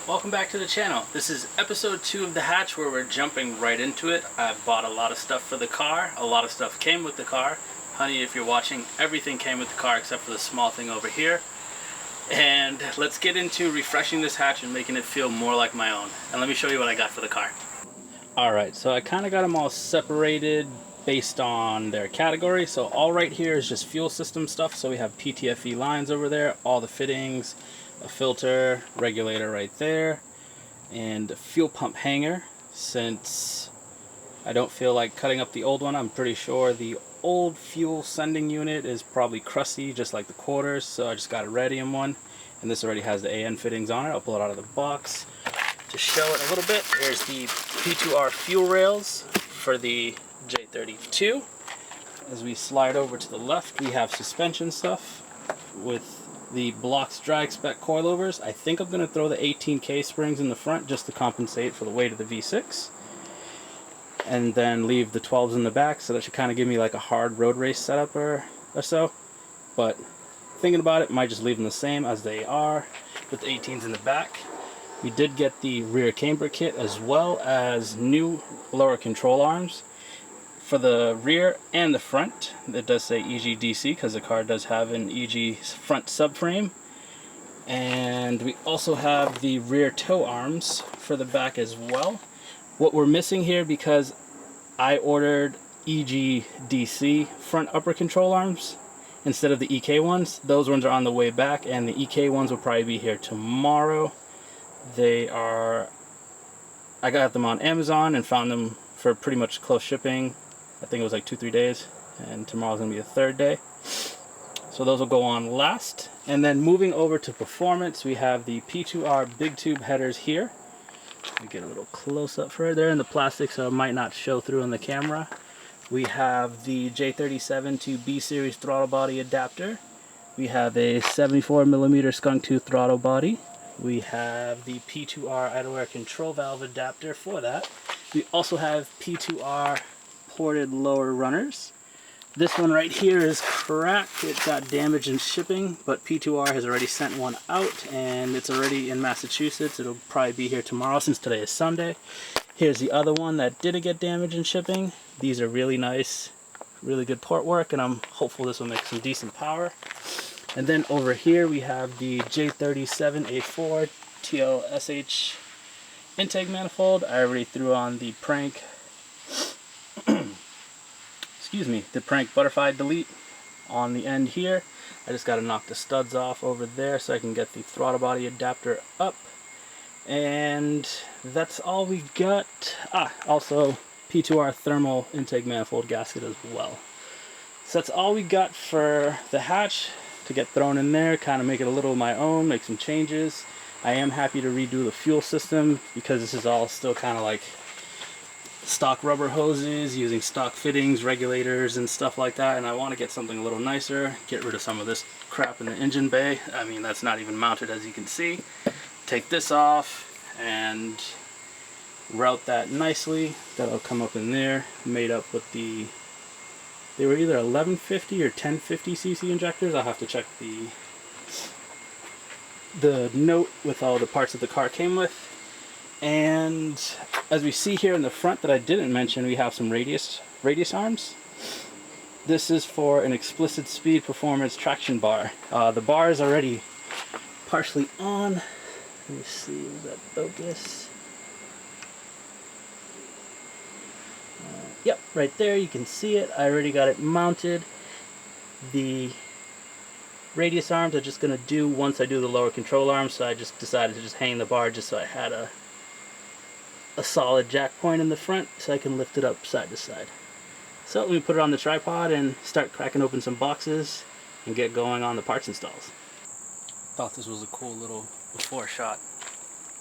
Welcome back to the channel. This is episode 2 of the hatch where we're jumping right into it. I bought a lot of stuff for the car. A lot of stuff came with the car. Honey, if you're watching, everything came with the car except for the small thing over here. And let's get into refreshing this hatch and making it feel more like my own. And let me show you what I got for the car. Alright, so I kind of got them all separated based on their category. So all right here is just fuel system stuff. So we have PTFE lines over there, all the fittings, a filter, regulator right there, and a fuel pump hanger. Since I don't feel like cutting up the old one, I'm pretty sure the old fuel sending unit is probably crusty just like the quarters, so I just got a radium one, and this already has the AN fittings on it. I'll pull it out of the box to show it a little bit. Here's the P2R fuel rails for the J32. As we slide over to the left, we have suspension stuff with the Blox drag spec coilovers. I think I'm going to throw the 18K springs in the front just to compensate for the weight of the V6, and then leave the 12s in the back, so that should kind of give me like a hard road race setup or so. But thinking about it, might just leave them the same as they are with the 18s in the back. We did get the rear camber kit as well as new lower control arms for the rear and the front. It does say EGDC because the car does have an EG front subframe. And we also have the rear toe arms for the back as well. What we're missing here, because I ordered EGDC front upper control arms instead of the EK ones, those ones are on the way back, and the EK ones will probably be here tomorrow. I got them on Amazon and found them for pretty much close shipping. I think it was like 2-3 days, and tomorrow's gonna be the third day. So those will go on last. And then moving over to performance, we have the P2R big tube headers here. Let me get a little close up for it. They're in the plastic, so it might not show through in the camera. We have the J37 to B series throttle body adapter. We have a 74mm skunk tooth throttle body. We have the P2R idle air control valve adapter for that. We also have P2R ported lower runners. This one right here is cracked. It got damaged in shipping, but P2R has already sent one out, and it's already in Massachusetts. It'll probably be here tomorrow since today is Sunday. Here's the other one that didn't get damaged in shipping. These are really nice, really good port work, and I'm hopeful this will make some decent power. And then over here we have the J37 A4 TLSH intake manifold. I already threw on the prank the prank butterfly delete on the end here. I just got to knock the studs off over there so I can get the throttle body adapter up. And that's all we got. Also P2R thermal intake manifold gasket as well. So that's all we got for the hatch to get thrown in there, kind of make it a little of my own, make some changes. I am happy to redo the fuel system because this is all still kind of like stock rubber hoses using stock fittings, regulators and stuff like that, and I want to get something a little nicer, get rid of some of this crap in the engine bay. I mean, that's not even mounted, as you can see. Take this off and route that nicely. That'll come up in there, made up with they were either 1150 or 1050 cc injectors. I'll have to check the note with all the parts that the car came with. And as we see here in the front that I didn't mention, we have some radius arms. This is for an Explicit speed performance traction bar. The bar is already partially on. Let me see, is that focus? Yep, right there, you can see it. I already got it mounted. The radius arms are just going to do once I do the lower control arms, so I just decided to just hang the bar just so I had a solid jack point in the front so I can lift it up side to side. So let me put it on the tripod and start cracking open some boxes and get going on the parts installs. Thought this was a cool little before shot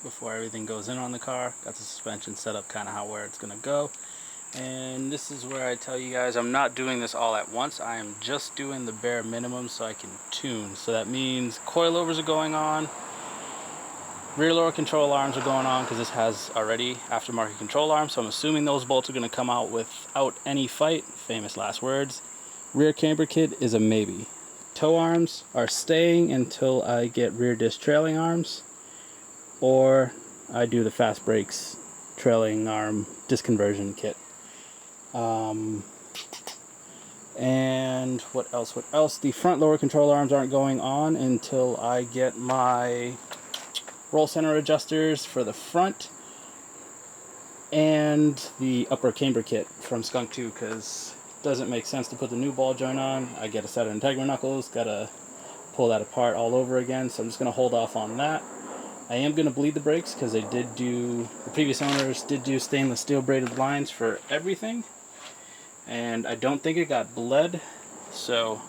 before everything goes in on the car. Got the suspension set up kind of where it's going to go. And this is where I tell you guys I'm not doing this all at once. I am just doing the bare minimum so I can tune. So that means coilovers are going on, rear lower control arms are going on because this has already aftermarket control arms, so I'm assuming those bolts are going to come out without any fight. Famous last words. Rear camber kit is a maybe. Toe arms are staying until I get rear disc trailing arms. or I do the fast brakes trailing arm disc conversion kit. And what else? The front lower control arms aren't going on until I get my roll center adjusters for the front and the upper camber kit from Skunk 2, because it doesn't make sense to put the new ball joint on. I get a set of Integra knuckles, gotta pull that apart all over again, so I'm just gonna hold off on that. I am gonna bleed the brakes because the previous owners did do stainless steel braided lines for everything, and I don't think it got bled, so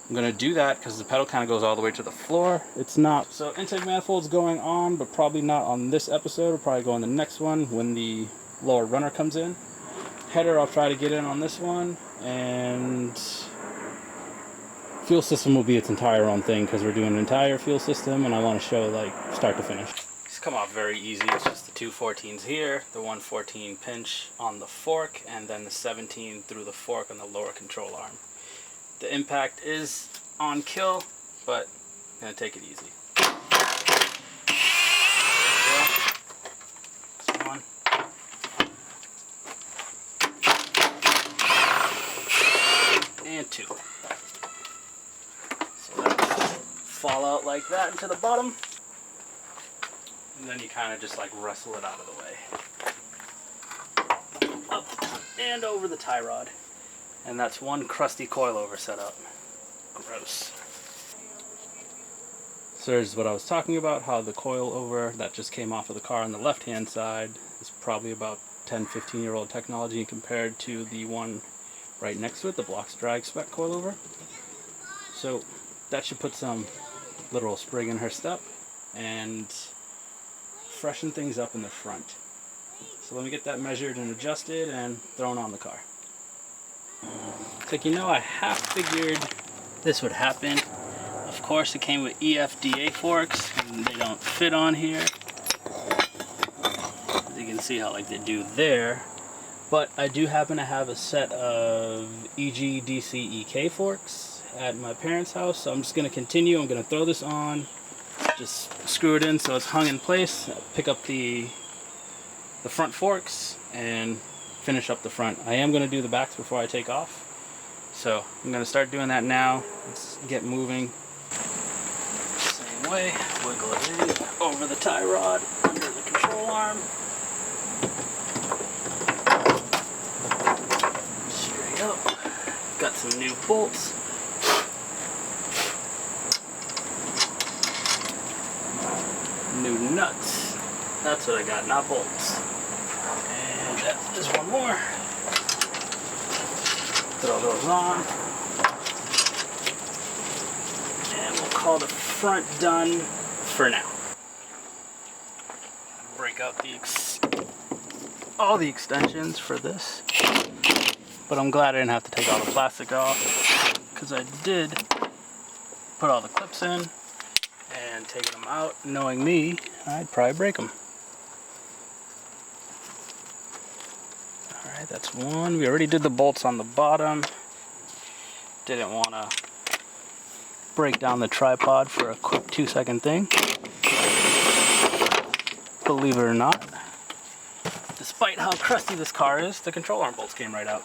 I'm gonna do that because the pedal kind of goes all the way to the floor. It's not. So intake manifold's going on, but probably not on this episode. We'll probably go on the next one when the lower runner comes in. Header, I'll try to get in on this one, and fuel system will be its entire own thing because we're doing an entire fuel system, and I want to show like start to finish. These come off very easy. It's just the two 14s here, the 114 pinch on the fork, and then the 17 through the fork on the lower control arm. The impact is on kill, but I'm gonna take it easy. This one. And two. So that'll fall out like that into the bottom. And then you kind of just like wrestle it out of the way. Up and over the tie rod. And that's one crusty coilover setup. Gross. So there's what I was talking about, how the coilover that just came off of the car on the left hand side is probably about 10-15-year-old technology compared to the one right next to it, the Blox drag spec coilover. So that should put some literal spring in her step and freshen things up in the front. So let me get that measured and adjusted and thrown on the car. It's like, I half figured this would happen. Of course, it came with EFDA forks, and they don't fit on here. As you can see how like they do there. But I do happen to have a set of EK forks at my parents' house, so I'm just going to continue. I'm going to throw this on, just screw it in so it's hung in place, pick up the front forks, and finish up the front. I am going to do the backs before I take off, so I'm going to start doing that now. Let's get moving. Same way, wiggle it in over the tie rod, under the control arm. Straight up. Got some new bolts. New nuts. That's what I got, not bolts. And there's one more. Throw those on. And we'll call the front done for now. Break out all the extensions for this. But I'm glad I didn't have to take all the plastic off, because I did put all the clips in, and taking them out, knowing me, I'd probably break them. Alright, that's one. We already did the bolts on the bottom. Didn't want to break down the tripod for a quick 2-second thing. Believe it or not, despite how crusty this car is, the control arm bolts came right out.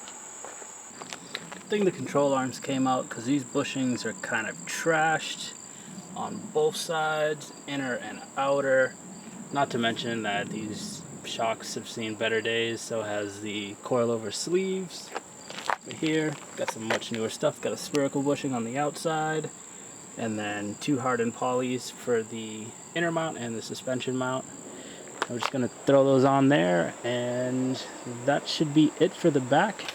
Good thing the control arms came out, because these bushings are kind of trashed on both sides, inner and outer. Not to mention that these shocks have seen better days, so has the coilover sleeves. But here, got some much newer stuff. Got a spherical bushing on the outside, and then 2 hardened polys for the inner mount and the suspension mount. I'm just going to throw those on there, and that should be it for the back.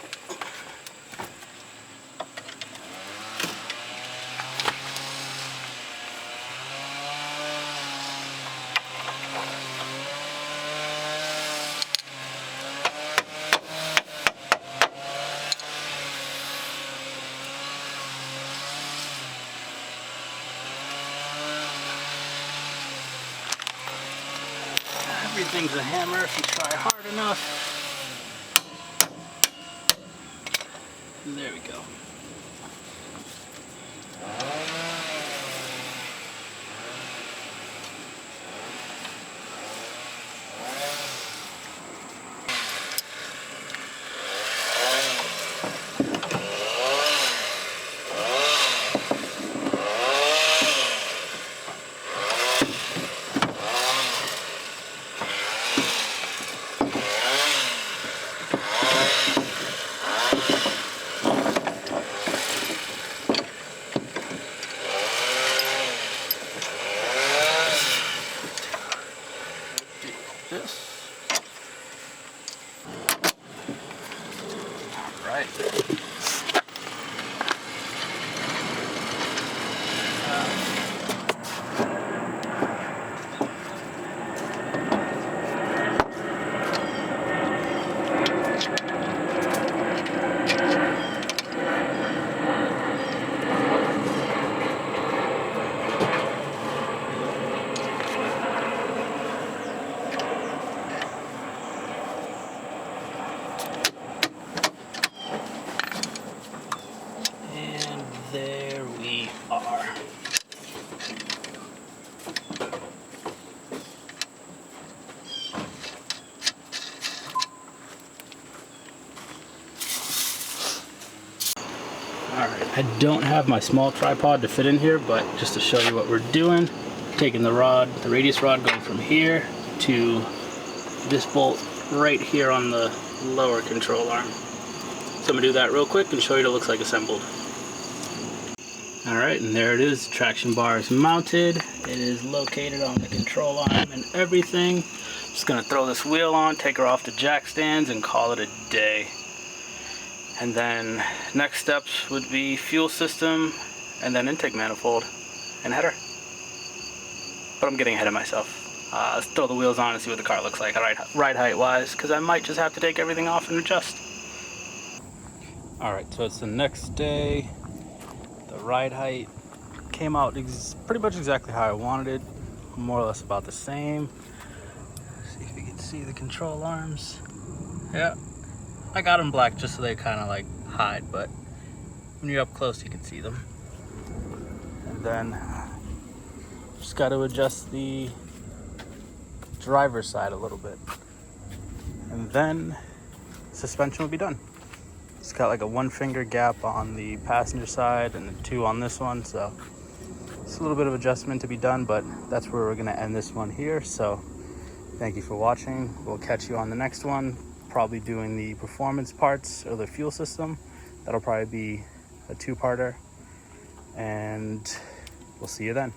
Everything's a hammer if you try hard enough. There we go. like this. All right. There we are. Alright, I don't have my small tripod to fit in here, but just to show you what we're doing, taking the rod, the radius rod, going from here to this bolt right here on the lower control arm. So I'm going to do that real quick and show you what it looks like assembled. Alright, and there it is. The traction bar is mounted. It is located on the control arm and everything. Just going to throw this wheel on, take her off the jack stands, and call it a day. And then next steps would be fuel system, and then intake manifold, and header. But I'm getting ahead of myself. Let's throw the wheels on and see what the car looks like ride height wise, because I might just have to take everything off and adjust. Alright, so it's the next day. The ride height came out pretty much exactly how I wanted it, more or less about the same. See if you can see the control arms. Yeah, I got them black just so they kind of like hide, but when you're up close you can see them. And then just got to adjust the driver's side a little bit, and then suspension will be done. It's got like a 1 finger gap on the passenger side and a 2 on this one, so it's a little bit of adjustment to be done, but that's where we're going to end this one here. So thank you for watching. We'll catch you on the next one, probably doing the performance parts or the fuel system. That'll probably be a 2-parter, and we'll see you then.